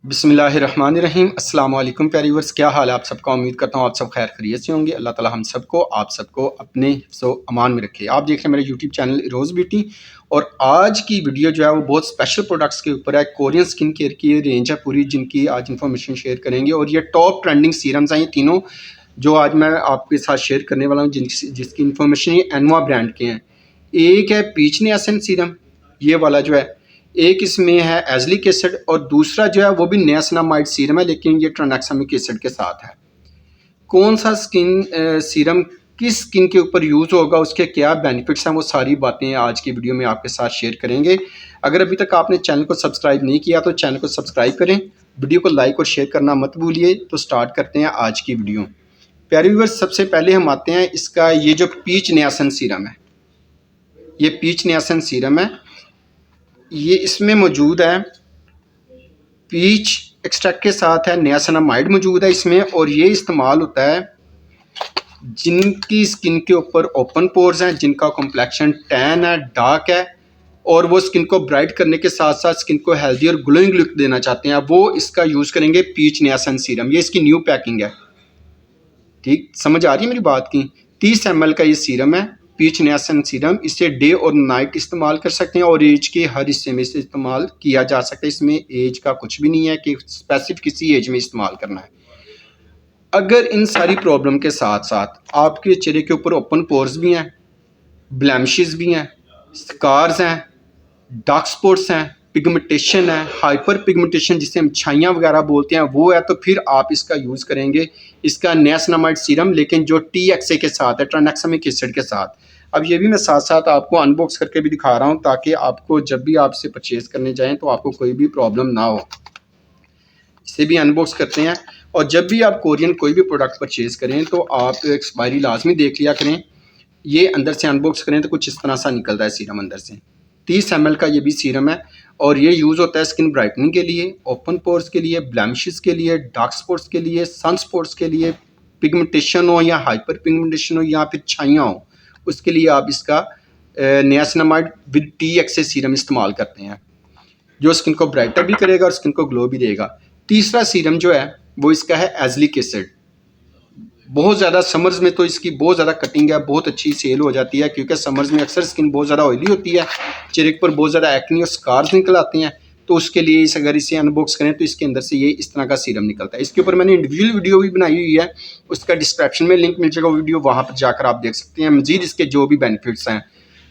बिस्मिल्लाहिर्रहमानिर्रहीम। अस्सलाम वालेकुम प्यारे व्यूअर्स, क्या हाल है आप सबका। उम्मीद करता हूँ आप सब खैर खैरियत से होंगे। अल्लाह ताला हम सबको आप सबको अपने हिफ्ज़ो अमान में रखे। आप देख रहे हैं मेरे यूट्यूब चैनल रोज़ ब्यूटी, और आज की वीडियो जो है वो बहुत स्पेशल प्रोडक्ट्स के ऊपर है। कोरियन स्किन केयर की रेंज है पूरी, जिनकी आज इन्फॉर्मेशन शेयर करेंगे। और ये टॉप ट्रेंडिंग सीरम्स हैं ये तीनों, जो आज मैं आपके साथ शेयर करने वाला हूँ, जिसकी इन्फॉर्मेशन ये एनवा ब्रांड के हैं। एक है पीच नियासिन सीरम, ये वाला जो है, एक इसमें है एजलिक एसिड, और दूसरा जो है वो भी नियासिनामाइड सीरम है, लेकिन ये ट्रांसैक्सामिक एसिड के साथ है। कौन सा सीरम किस स्किन के ऊपर यूज़ होगा, उसके क्या बेनिफिट्स हैं, वो सारी बातें आज की वीडियो में आपके साथ शेयर करेंगे। अगर अभी तक आपने चैनल को सब्सक्राइब नहीं किया तो चैनल को सब्सक्राइब करें, वीडियो को लाइक और शेयर करना मत भूलिए। तो स्टार्ट करते हैं आज की वीडियो। प्यारे व्यूअर्स, सबसे पहले हम आते हैं इसका ये जो पीच नियासिन सीरम है, ये पीच नियासिन सीरम है। ये इसमें मौजूद है पीच एक्सट्रैक्ट के साथ है नियासिनामाइड मौजूद है इसमें, और ये इस्तेमाल होता है जिनकी स्किन के ऊपर ओपन पोर्स हैं, जिनका कॉम्प्लेक्शन टैन है, डार्क है, और वो स्किन को ब्राइट करने के साथ साथ स्किन को हेल्दी और ग्लोइंग लुक देना चाहते हैं, वो इसका यूज़ करेंगे पीच नियासिन सीरम। ये इसकी न्यू पैकिंग है। ठीक समझ आ रही है मेरी बात की। 30 ml का ये सीरम है पीच नियासिन सीरम। इसे डे और नाइट इस्तेमाल कर सकते हैं, और एज के हर हिस्से में इसे इस्तेमाल किया जा सकता है। इसमें एज का कुछ भी नहीं है कि स्पेसिफिक किसी एज में इस्तेमाल करना है। अगर इन सारी प्रॉब्लम के साथ साथ आपके चेहरे के ऊपर ओपन पोर्स भी हैं, ब्लैमिशेस भी हैं, स्कार्स हैं, डार्क स्पॉट्स हैं, पिगमेंटेशन है, हाइपर पिगमेंटेशन जिसे हम छाइयाँ वगैरह बोलते हैं, वो है, तो फिर आप इसका यूज़ करेंगे इसका नियासिनामाइड सीरम, लेकिन जो TXA के साथ है, ट्रांसैक्सामिक एसिड के साथ। अब ये भी मैं साथ साथ आपको अनबॉक्स करके भी दिखा रहा हूँ, ताकि आपको जब भी आप इसे परचेज़ करने जाएँ तो आपको कोई भी प्रॉब्लम ना हो। इसे भी अनबॉक्स करते हैं। और जब भी आप कोरियन कोई भी प्रोडक्ट परचेज़ करें तो आप एक्सपायरी लाजमी देख लिया करें। ये अंदर से अनबॉक्स करें तो कुछ इस तरह सा निकलता है सीरम अंदर से। 30 ml का ये भी सीरम है, और ये यूज़ होता है स्किन ब्राइटनिंग के लिए, ओपन पोर्स के लिए, ब्लैमिशेस के लिए, डार्क स्पॉट्स के लिए, सन स्पॉट्स के लिए, पिगमेंटेशन हो या हाइपर पिगमेंटेशन हो या फिर छाइयाँ हो, उसके लिए आप इसका नियासिनामाइड विद TXA सीरम इस्तेमाल करते हैं, जो स्किन को ब्राइटर भी करेगा और स्किन को ग्लो भी देगा। तीसरा सीरम जो है वो इसका है एजलिक एसिड। बहुत ज़्यादा समर्स में तो इसकी बहुत ज़्यादा कटिंग है, बहुत अच्छी सेल हो जाती है, क्योंकि समर्स में अक्सर स्किन बहुत ज़्यादा ऑयली होती है, चेहरे पर बहुत ज़्यादा एक्नी और स्कार्स निकल आते हैं। तो उसके लिए अगर इसे अनबॉक्स करें तो इसके अंदर से ये इस तरह का सीरम निकलता है। इसके ऊपर मैंने इंडिविजुअल वीडियो भी बनाई हुई है, उसका डिस्क्रिप्शन में लिंक मिल जाएगा, वीडियो वहाँ पर जाकर आप देख सकते हैं। मजीद इसके जो भी बेनिफिट्स हैं,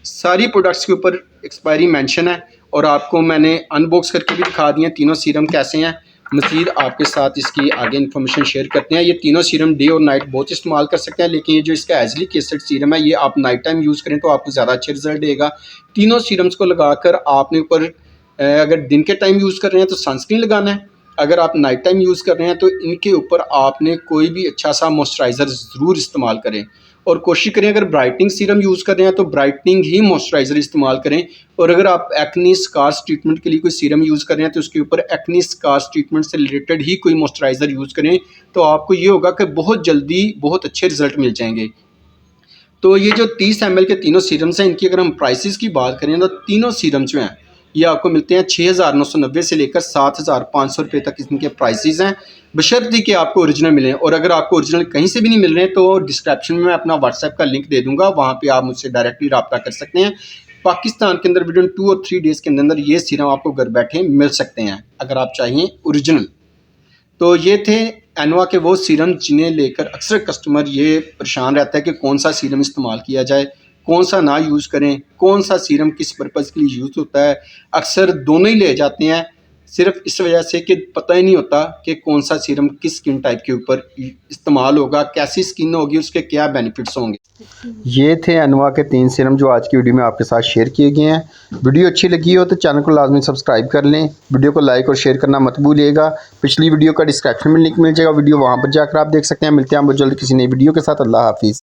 सारी प्रोडक्ट्स के ऊपर एक्सपायरी मेंशन है, और आपको मैंने अनबॉक्स करके भी दिखा दिए तीनों सीरम कैसे हैं। मज़ीद आपके साथ इसकी आगे इन्फॉर्मेशन शेयर करते हैं। ये तीनों सीरम डे और नाइट बहुत इस्तेमाल कर सकते हैं, लेकिन ये जो इसका एजलिक एसिड सीरम है, ये आप नाइट टाइम यूज़ करें तो आपको ज़्यादा अच्छे रिजल्ट देगा। तीनों सीरम्स को लगाकर आपने ऊपर, अगर दिन के टाइम यूज़ कर रहे हैं तो सनस्क्रीन लगाना है, अगर आप नाइट टाइम यूज़ कर रहे हैं तो इनके ऊपर आपने कोई भी अच्छा सा मॉइस्चराइज़र ज़रूर इस्तेमाल करें, और कोशिश करें अगर ब्राइटनिंग सीरम यूज़ कर रहे हैं तो ब्राइटनिंग ही मॉइस्चराइज़र इस्तेमाल करें। और अगर आप एक्नी स्कार्स ट्रीटमेंट के लिए कोई सीरम यूज़ कर रहे हैं तो उसके ऊपर एक्नी स्कार्स ट्रीटमेंट से रिलेटेड ही कोई मॉइस्चराइज़र यूज़ करें, तो आपको ये होगा कि बहुत जल्दी बहुत अच्छे रिजल्ट मिल जाएंगे। तो ये जो 30 ml के तीनों सीरम्स हैं, इनकी अगर हम प्राइसेस की बात करें तो तीनों सीरम जो हैं ये आपको मिलते हैं 6,990 से लेकर 7,500 रुपये तक इनके प्राइसेस हैं, बशर्ते कि आपको ओरिजिनल मिलें। और अगर आपको ओरिजिनल कहीं से भी नहीं मिल रहे तो डिस्क्रिप्शन में मैं अपना व्हाट्सएप का लिंक दे दूंगा, वहाँ पे आप मुझसे डायरेक्टली रब्ता कर सकते हैं। पाकिस्तान के अंदर विदिन 2 और 3 डेज़ के अंदर ये सीरम आपको घर बैठे मिल सकते हैं, अगर आप चाहिए ओरिजिनल। तो ये थे एनवा के वो सीरम जिन्हें लेकर अक्सर कस्टमर ये परेशान रहता है कि कौन सा सीरम इस्तेमाल किया जाए, कौन सा ना यूज़ करें, कौन सा सीरम किस पर्पज़ के लिए यूज़ होता है। अक्सर दोनों ही ले जाते हैं, सिर्फ इस वजह से कि पता ही नहीं होता कि कौन सा सीरम किस स्किन टाइप के ऊपर इस्तेमाल होगा, कैसी स्किन होगी, उसके क्या बेनिफिट्स होंगे। ये थे एनवा के 3 सीरम जो आज की वीडियो में आपके साथ शेयर किए गए हैं। वीडियो अच्छी लगी हो तो चैनल को लाजमी सब्सक्राइब कर लें, वीडियो को लाइक और शेयर करना मत भूलिएगा। पिछली वीडियो का डिस्क्रिप्शन में लिंक मिल जाएगा, वीडियो वहाँ पर जाकर आप देख सकते हैं। मिलते हैं बहुत जल्द किसी नई वीडियो के साथ। अल्लाह हाफिज़।